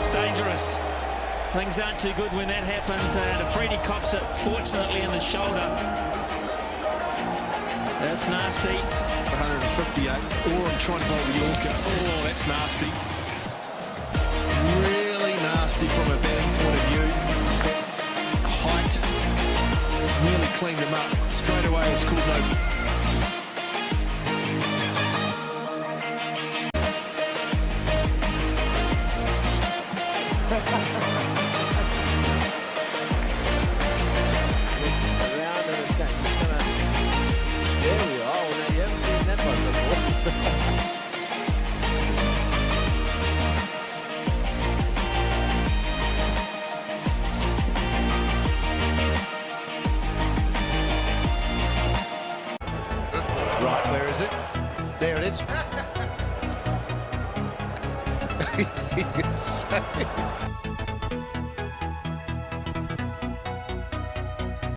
That's dangerous. Things aren't too good when that happens, and Afridi cops it, fortunately, in the shoulder. That's nasty. 158. Or I'm trying to bowl the Yorker. Oh, that's nasty. Really nasty from a batting point of view. Height. Nearly cleaned him up. Straight away, it's called no. Right, where is it? There it is. He is so...